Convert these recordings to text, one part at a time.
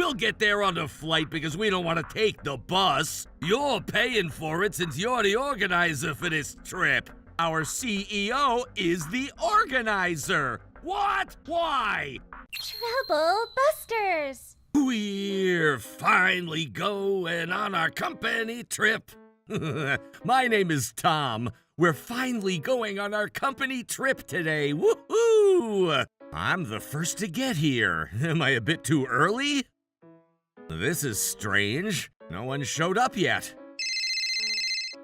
We'll get there on the flight because we don't want to take the bus. You're paying for it since you're the organizer for this trip. Our CEO is the organizer. What? Why? Trouble Busters! We're finally going on our company trip. My name is Tom. We're finally going on our company trip today. Woohoo! I'm the first to get here. Am I a bit too early? This is strange. No one showed up yet.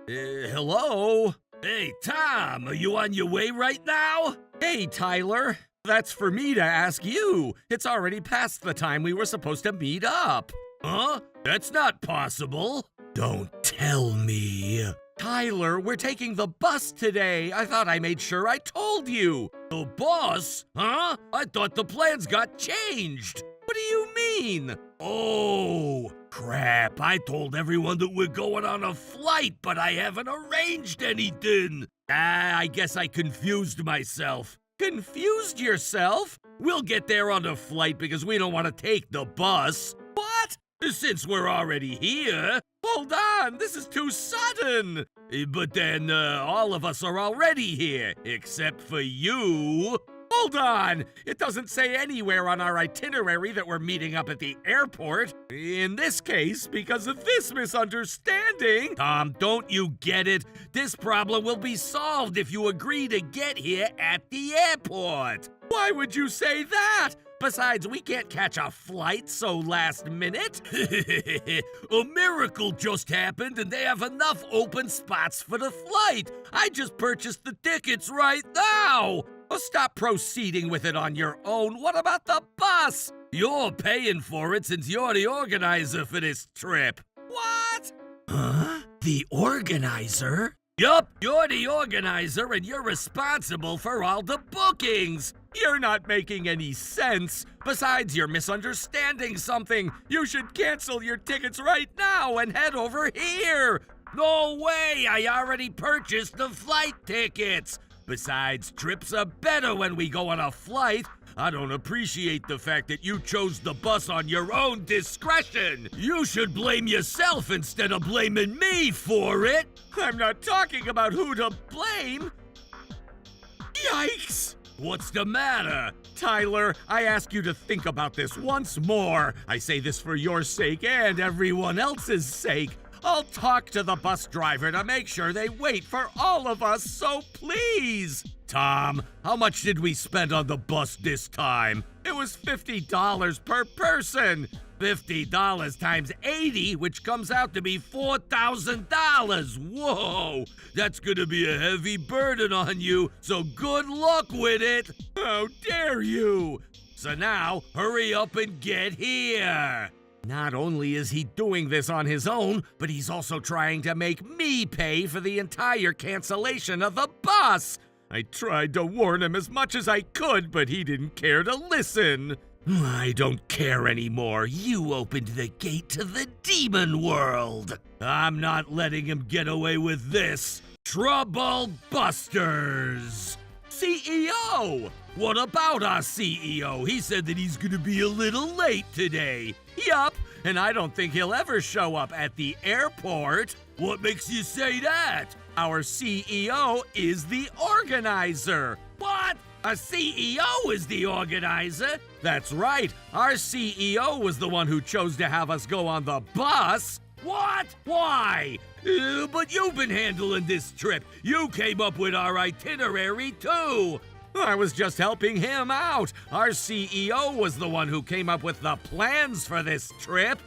Hello? Hey, Tom, are you on your way right now? Hey, Tyler. That's for me to ask you. It's already past the time we were supposed to meet up. Huh? That's not possible. Don't tell me. Tyler, we're taking the bus today. I thought I made sure I told you. The bus? Huh? I thought the plans got changed. What do you mean? Oh, crap. I told everyone that we're going on a flight, but I haven't arranged anything. I guess I confused myself. Confused yourself? We'll get there on the flight because we don't want to take the bus. What? Since we're already here. Hold on, this is too sudden. But then all of us are already here, except for you. Hold on, it doesn't say anywhere on our itinerary that we're meeting up at the airport. In this case, because of this misunderstanding. Tom, don't you get it? This problem will be solved if you agree to get here at the airport. Why would you say that? Besides, we can't catch a flight so last minute. A miracle just happened and they have enough open spots for the flight. I just purchased the tickets right now. Oh, stop proceeding with it on your own. What about the bus? You're paying for it since you're the organizer for this trip. What? Huh? The organizer? Yup, you're the organizer and you're responsible for all the bookings. You're not making any sense. Besides, you're misunderstanding something. You should cancel your tickets right now and head over here. No way, I already purchased the flight tickets. Besides, trips are better when we go on a flight. I don't appreciate the fact that you chose the bus on your own discretion. You should blame yourself instead of blaming me for it. I'm not talking about who to blame. Yikes! What's the matter? Tyler, I ask you to think about this once more. I say this for your sake and everyone else's sake. I'll talk to the bus driver to make sure they wait for all of us, so please. Tom, how much did we spend on the bus this time? It was $50 per person. $50 times 80, which comes out to be $4,000. Whoa, that's gonna be a heavy burden on you, so good luck with it. How dare you? So now, hurry up and get here. Not only is he doing this on his own, but he's also trying to make me pay for the entire cancellation of the bus. I tried to warn him as much as I could, but he didn't care to listen. I don't care anymore. You opened the gate to the demon world. I'm not letting him get away with this. Trouble Busters! CEO! What about our CEO? He said that he's gonna be a little late today. Yup, and I don't think he'll ever show up at the airport. What makes you say that? Our CEO is the organizer. What? A CEO is the organizer? That's right. Our CEO was the one who chose to have us go on the bus. What? Why? But you've been handling this trip. You came up with our itinerary, too. I was just helping him out. Our CEO was the one who came up with the plans for this trip.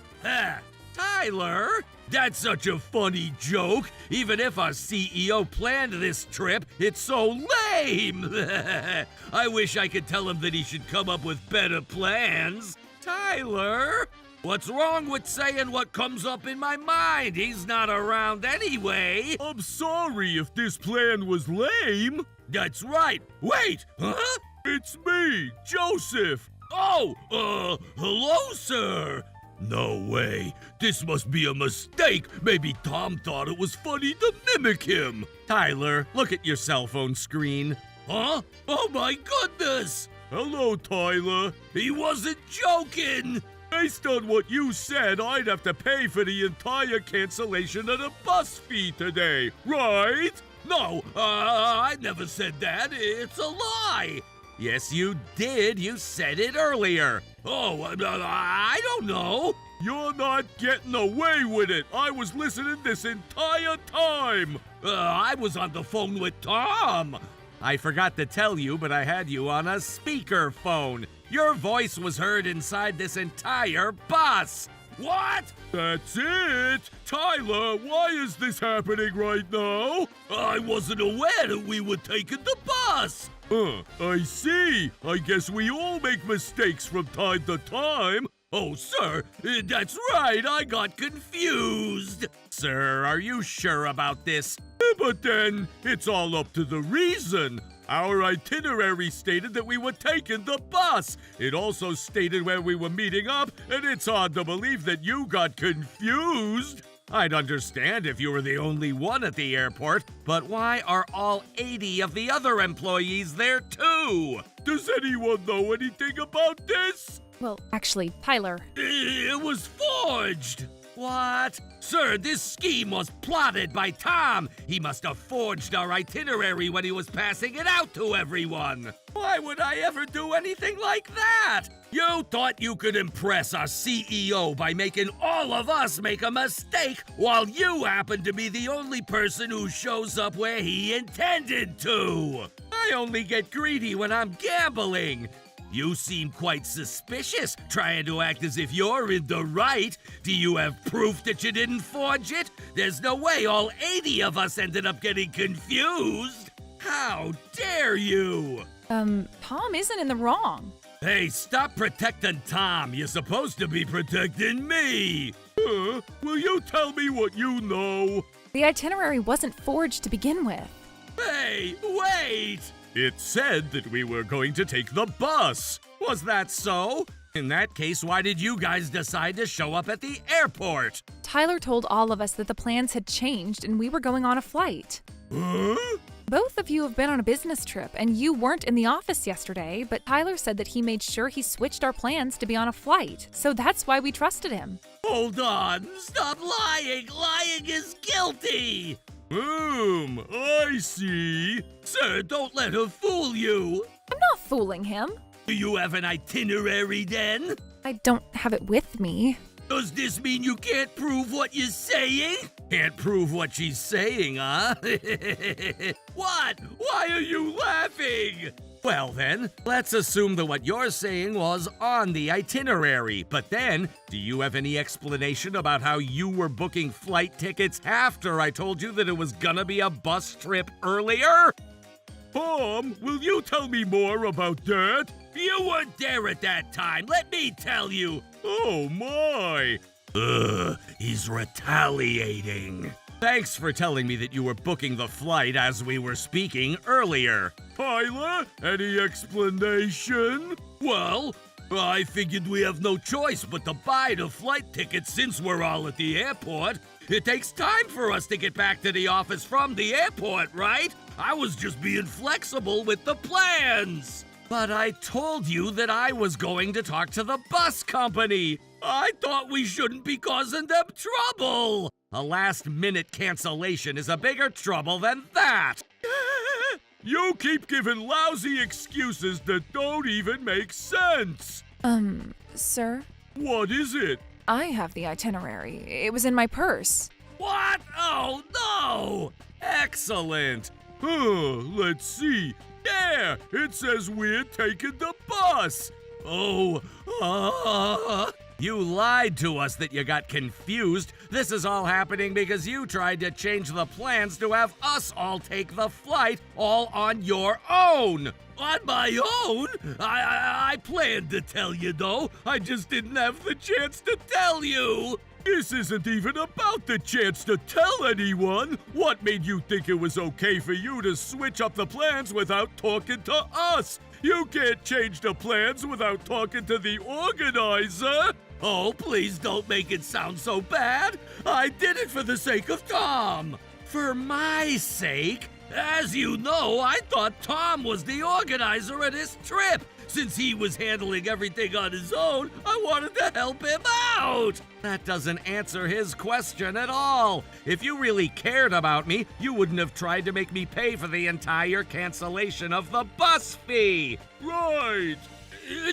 Tyler, that's such a funny joke. Even if our CEO planned this trip, it's so lame. I wish I could tell him that he should come up with better plans. Tyler, what's wrong with saying what comes up in my mind? He's not around anyway. I'm sorry if this plan was lame. That's right. Wait, huh? It's me, Joseph. Oh, hello, sir. No way. This must be a mistake. Maybe Tom thought it was funny to mimic him. Tyler, look at your cell phone screen. Huh? Oh my goodness. Hello, Tyler. He wasn't joking. Based on what you said, I'd have to pay for the entire cancellation of the bus fee today, right? No, I never said that. It's a lie. Yes, you did. You said it earlier. Oh, I don't know. You're not getting away with it. I was listening this entire time. I was on the phone with Tom. I forgot to tell you, but I had you on a speaker phone. Your voice was heard inside this entire bus. What? That's it! Tyler, why is this happening right now? I wasn't aware that we were taking the bus. I see. I guess we all make mistakes from time to time. Oh, sir, that's right. I got confused. Sir, are you sure about this? But then, it's all up to the reason. Our itinerary stated that we were taking the bus. It also stated where we were meeting up, and it's hard to believe that you got confused. I'd understand if you were the only one at the airport, but why are all 80 of the other employees there too? Does anyone know anything about this? Well, actually, Tyler. It was forged! What? Sir, this scheme was plotted by Tom. He must have forged our itinerary when he was passing it out to everyone. Why would I ever do anything like that? You thought you could impress our CEO by making all of us make a mistake, while you happen to be the only person who shows up where he intended to. I only get greedy when I'm gambling. You seem quite suspicious, trying to act as if you're in the right. Do you have proof that you didn't forge it? There's no way all 80 of us ended up getting confused. How dare you? Tom isn't in the wrong. Hey, stop protecting Tom. You're supposed to be protecting me. Will you tell me what you know? The itinerary wasn't forged to begin with. Hey, wait! It said that we were going to take the bus. Was that so? In that case, why did you guys decide to show up at the airport? Tyler told all of us that the plans had changed and we were going on a flight. Huh? Both of you have been on a business trip and you weren't in the office yesterday, but Tyler said that he made sure he switched our plans to be on a flight, so that's why we trusted him. Hold on! Stop lying! Lying is guilty! I see. Sir, don't let her fool you. I'm not fooling him. Do you have an itinerary then? I don't have it with me. Does this mean you can't prove what you're saying? Can't prove what she's saying, huh? What? Why are you laughing? Well then, let's assume that what you're saying was on the itinerary. But then, do you have any explanation about how you were booking flight tickets after I told you that it was gonna be a bus trip earlier? Tom, will you tell me more about that? You weren't there at that time, let me tell you. Oh my. He's retaliating. Thanks for telling me that you were booking the flight as we were speaking earlier. Tyler, any explanation? Well, I figured we have no choice but to buy the flight tickets since we're all at the airport. It takes time for us to get back to the office from the airport, right? I was just being flexible with the plans. But I told you that I was going to talk to the bus company. I thought we shouldn't be causing them trouble. A last-minute cancellation is a bigger trouble than that. You keep giving lousy excuses that don't even make sense. Sir? What is it? I have the itinerary. It was in my purse. What? Oh, no! Excellent. Let's see. There! It says we're taking the bus. Oh, you lied to us that you got confused. This is all happening because you tried to change the plans to have us all take the flight all on your own. On my own? I planned to tell you, though. I just didn't have the chance to tell you. This isn't even about the chance to tell anyone. What made you think it was okay for you to switch up the plans without talking to us? You can't change the plans without talking to the organizer. Oh, please don't make it sound so bad. I did it for the sake of Tom. For my sake? As you know, I thought Tom was the organizer of this trip. Since he was handling everything on his own, I wanted to help him out. That doesn't answer his question at all. If you really cared about me, you wouldn't have tried to make me pay for the entire cancellation of the bus fee. Right.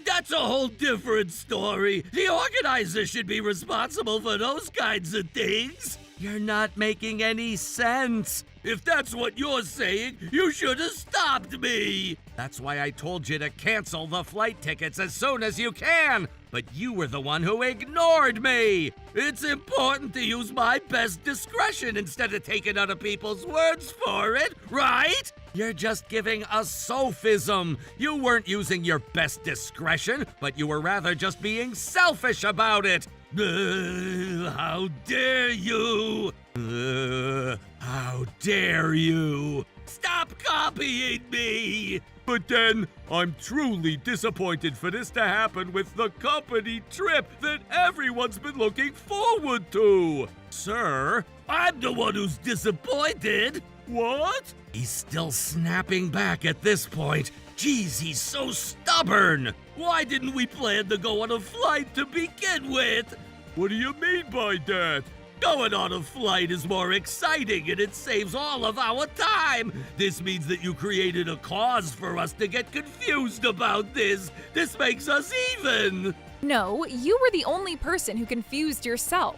That's a whole different story. The organizer should be responsible for those kinds of things. You're not making any sense. If that's what you're saying, you should have stopped me. That's why I told you to cancel the flight tickets as soon as you can. But you were the one who ignored me. It's important to use my best discretion instead of taking other people's words for it, right? You're just giving a sophism. You weren't using your best discretion, but you were rather just being selfish about it. How dare you! How dare you! Stop copying me! But then, I'm truly disappointed for this to happen with the company trip that everyone's been looking forward to! Sir, I'm the one who's disappointed! What? He's still snapping back at this point. Geez, he's so stubborn! Why didn't we plan to go on a flight to begin with? What do you mean by that? Going on a flight is more exciting and it saves all of our time. This means that you created a cause for us to get confused about this. This makes us even. No, you were the only person who confused yourself.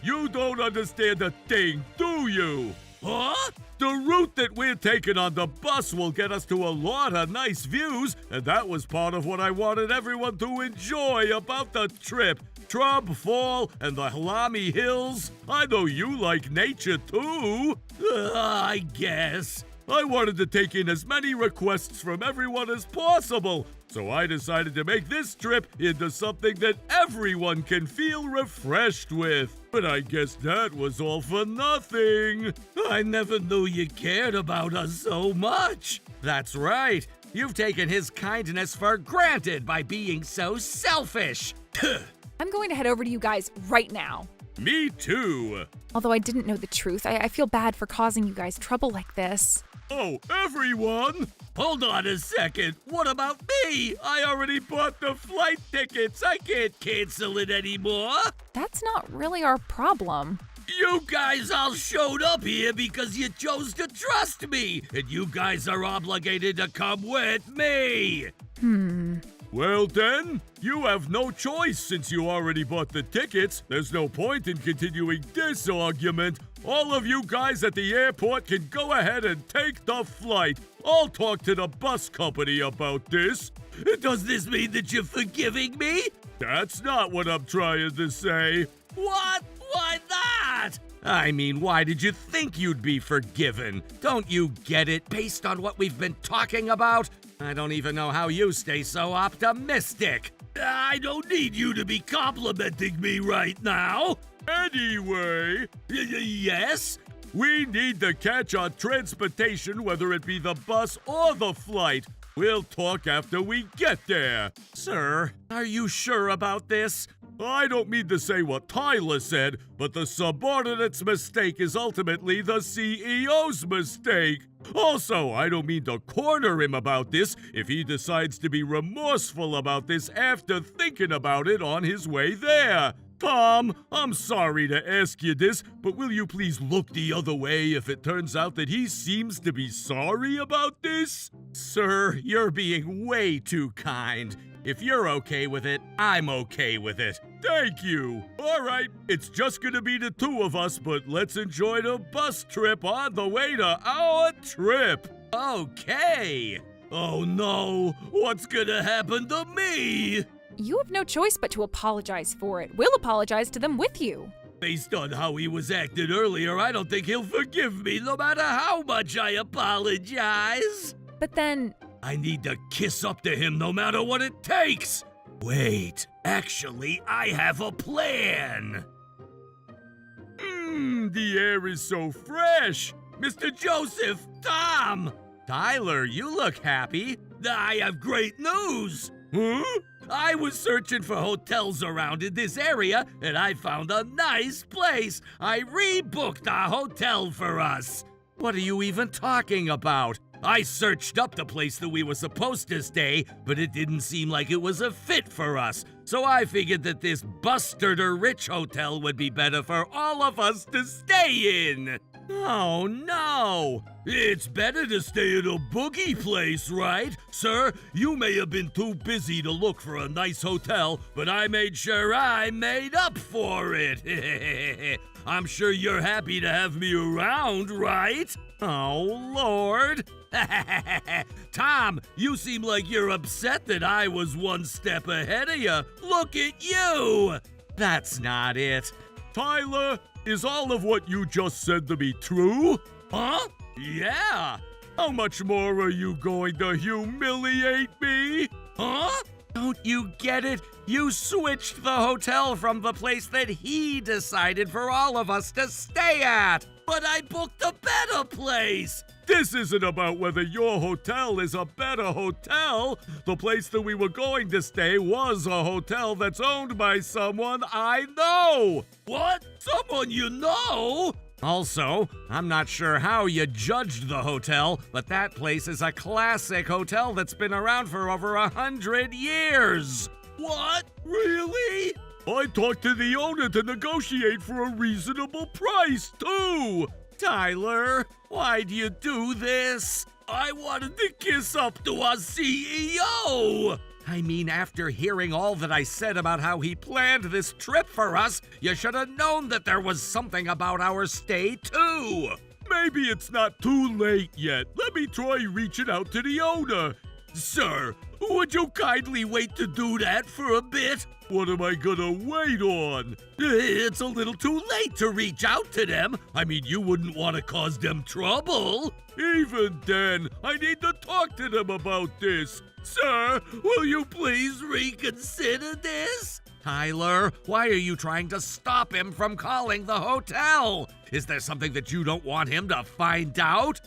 You don't understand a thing, do you? Huh? The route that we're taking on the bus will get us to a lot of nice views, and that was part of what I wanted everyone to enjoy about the trip. Trub Fall and the Halami Hills. I know you like nature too. I guess. I wanted to take in as many requests from everyone as possible, so I decided to make this trip into something that everyone can feel refreshed with. But I guess that was all for nothing. I never knew you cared about us so much. That's right. You've taken his kindness for granted by being so selfish. I'm going to head over to you guys right now. Me too. Although I didn't know the truth, I feel bad for causing you guys trouble like this. Oh, everyone! Hold on a second. What about me? I already bought the flight tickets. I can't cancel it anymore. That's not really our problem. You guys all showed up here because you chose to trust me, and you guys are obligated to come with me. Well then, you have no choice since you already bought the tickets. There's no point in continuing this argument. All of you guys at the airport can go ahead and take the flight. I'll talk to the bus company about this. Does this mean that you're forgiving me? That's not what I'm trying to say. What? Why not? I mean, why did you think you'd be forgiven? Don't you get it based on what we've been talking about? I don't even know how you stay so optimistic. I don't need you to be complimenting me right now. Anyway, yes? We need to catch our transportation, whether it be the bus or the flight. We'll talk after we get there. Sir, are you sure about this? I don't mean to say what Tyler said, but the subordinate's mistake is ultimately the CEO's mistake. Also, I don't mean to corner him about this if he decides to be remorseful about this after thinking about it on his way there. Tom, I'm sorry to ask you this, but will you please look the other way if it turns out that he seems to be sorry about this? Sir, you're being way too kind. If you're okay with it, I'm okay with it. Thank you. All right, it's just gonna be the two of us, but let's enjoy the bus trip on the way to our trip. Okay. Oh no, what's gonna happen to me? You have no choice but to apologize for it. We'll apologize to them with you. Based on how he was acting earlier, I don't think he'll forgive me no matter how much I apologize. But then, I need to kiss up to him no matter what it takes. Wait, actually, I have a plan. The air is so fresh. Mr. Joseph, Tom. Tyler, you look happy. I have great news. Huh? I was searching for hotels around in this area, and I found a nice place. I rebooked a hotel for us. What are you even talking about? I searched up the place that we were supposed to stay, but it didn't seem like it was a fit for us. So I figured that this Buster Rich hotel would be better for all of us to stay in. Oh no! It's better to stay at a boogie place, right? Sir, you may have been too busy to look for a nice hotel, but I made sure I made up for it. I'm sure you're happy to have me around, right? Oh, Lord. Tom, you seem like you're upset that I was one step ahead of you. Look at you! That's not it. Tyler, is all of what you just said to me true? Huh? Yeah. How much more are you going to humiliate me? Huh? Don't you get it? You switched the hotel from the place that he decided for all of us to stay at. But I booked a better place. This isn't about whether your hotel is a better hotel. The place that we were going to stay was a hotel that's owned by someone I know. What? Someone you know? Also, I'm not sure how you judged the hotel, but that place is a classic hotel that's been around for over 100 years. What? Really? I talked to the owner to negotiate for a reasonable price, too. Tyler, why'd you do this? I wanted to kiss up to our CEO. I mean, after hearing all that I said about how he planned this trip for us, you should have known that there was something about our stay, too. Maybe it's not too late yet. Let me try reaching out to the owner. Sir, would you kindly wait to do that for a bit? What am I gonna wait on? It's a little too late to reach out to them. I mean, you wouldn't want to cause them trouble. Even then, I need to talk to them about this. Sir, will you please reconsider this? Tyler, why are you trying to stop him from calling the hotel? Is there something that you don't want him to find out?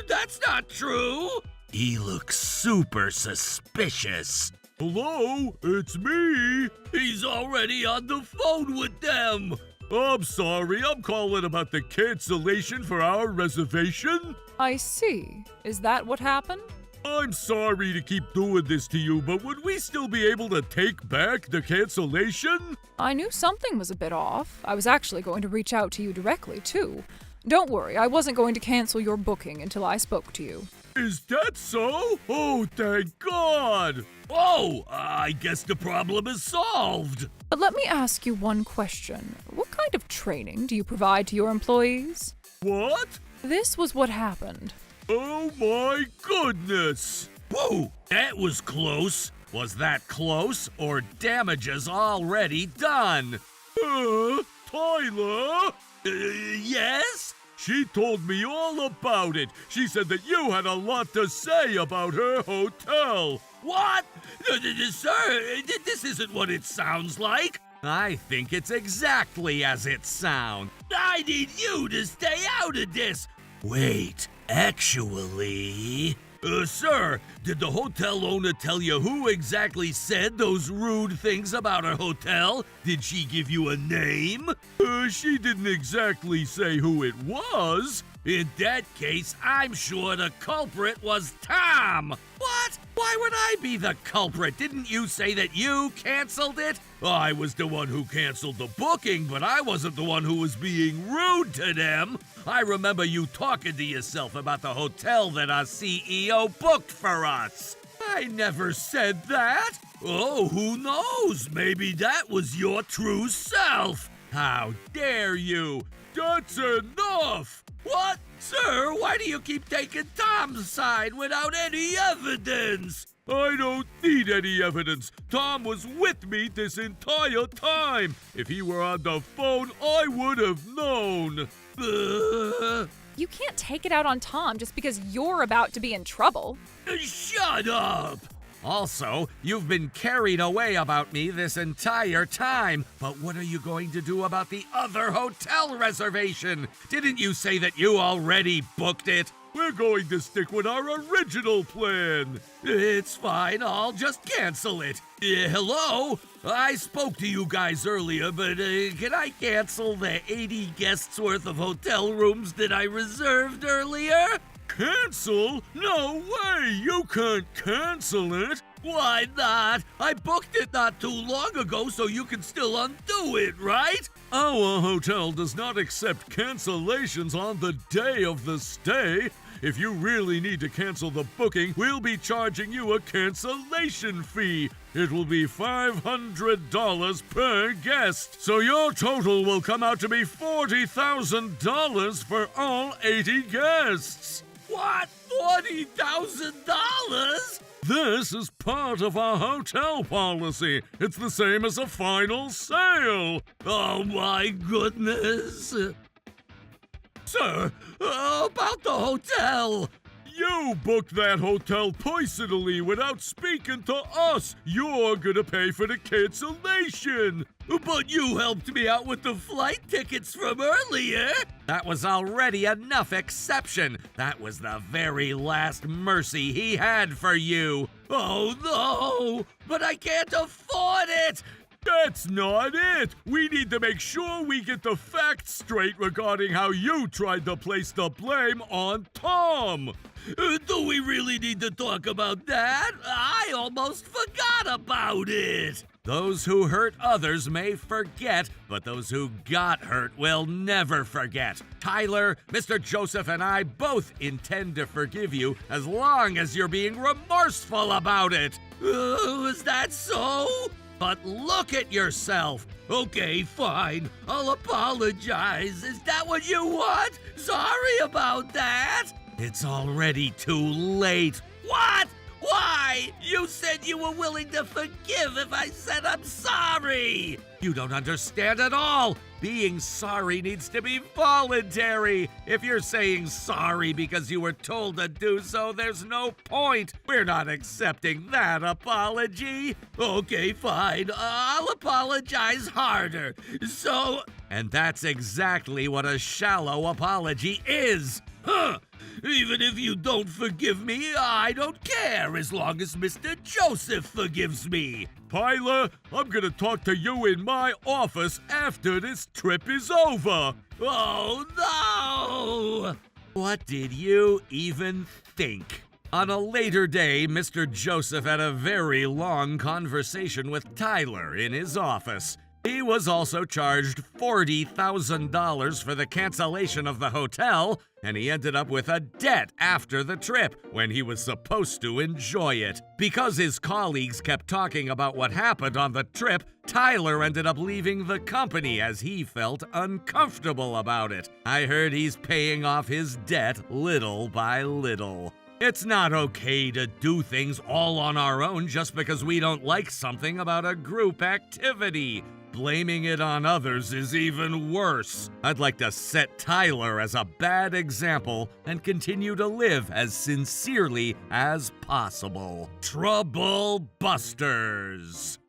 That's not true. He looks super suspicious. Hello, it's me. He's already on the phone with them. I'm sorry, I'm calling about the cancellation for our reservation. I see. Is that what happened? I'm sorry to keep doing this to you, but would we still be able to take back the cancellation? I knew something was a bit off. I was actually going to reach out to you directly, too. Don't worry, I wasn't going to cancel your booking until I spoke to you. Is that so? Oh, thank God! Oh, I guess the problem is solved. But let me ask you one question. What kind of training do you provide to your employees? What? This was what happened. Oh my goodness! Whoa, that was close. Was that close or damages already done? Tyler? Yes? She told me all about it. She said that you had a lot to say about her hotel. What? Sir, this isn't what it sounds like. I think it's exactly as it sounds. I need you to stay out of this. Wait, actually... sir, did the hotel owner tell you who exactly said those rude things about her hotel? Did she give you a name? She didn't exactly say who it was. In that case, I'm sure the culprit was Tom. What? Why would I be the culprit? Didn't you say that you canceled it? I was the one who canceled the booking, but I wasn't the one who was being rude to them. I remember you talking to yourself about the hotel that our CEO booked for us. I never said that. Oh, who knows? Maybe that was your true self. How dare you? That's enough! What? Sir, why do you keep taking Tom's side without any evidence? I don't need any evidence. Tom was with me this entire time. If he were on the phone, I would have known. You can't take it out on Tom just because you're about to be in trouble. Shut up! Also, you've been carried away about me this entire time. But what are you going to do about the other hotel reservation? Didn't you say that you already booked it? We're going to stick with our original plan. It's fine, I'll just cancel it. Hello? I spoke to you guys earlier, but can I cancel the 80 guests worth of hotel rooms that I reserved earlier? Cancel? No way! You can't cancel it! Why not? I booked it not too long ago, so you can still undo it, right? Our hotel does not accept cancellations on the day of the stay. If you really need to cancel the booking, we'll be charging you a cancellation fee. It will be $500 per guest. So your total will come out to be $40,000 for all 80 guests. What? $40,000? This is part of our hotel policy. It's the same as a final sale. Oh my goodness. Sir, about the hotel. You booked that hotel personally without speaking to us. You're gonna pay for the cancellation. But you helped me out with the flight tickets from earlier. That was already enough exception. That was the very last mercy he had for you. Oh no, but I can't afford it. That's not it! We need to make sure we get the facts straight regarding how you tried to place the blame on Tom! Do we really need to talk about that? I almost forgot about it! Those who hurt others may forget, but those who got hurt will never forget. Tyler, Mr. Joseph, and I both intend to forgive you as long as you're being remorseful about it. Is that so? But look at yourself. Okay, fine. I'll apologize. Is that what you want? Sorry about that. It's already too late. What? Why? You said you were willing to forgive if I said I'm sorry. You don't understand at all. Being sorry needs to be voluntary. If you're saying sorry because you were told to do so, there's no point. We're not accepting that apology. Okay, fine. I'll apologize harder. And that's exactly what a shallow apology is. Huh? Even if you don't forgive me, I don't care as long as Mr. Joseph forgives me. Tyler, I'm gonna talk to you in my office after this trip is over. Oh, no! What did you even think? On a later day, Mr. Joseph had a very long conversation with Tyler in his office. He was also charged $40,000 for the cancellation of the hotel, and he ended up with a debt after the trip when he was supposed to enjoy it. Because his colleagues kept talking about what happened on the trip, Tyler ended up leaving the company as he felt uncomfortable about it. I heard he's paying off his debt little by little. It's not okay to do things all on our own just because we don't like something about a group activity. Blaming it on others is even worse. I'd like to set Tyler as a bad example and continue to live as sincerely as possible. Trouble Busters!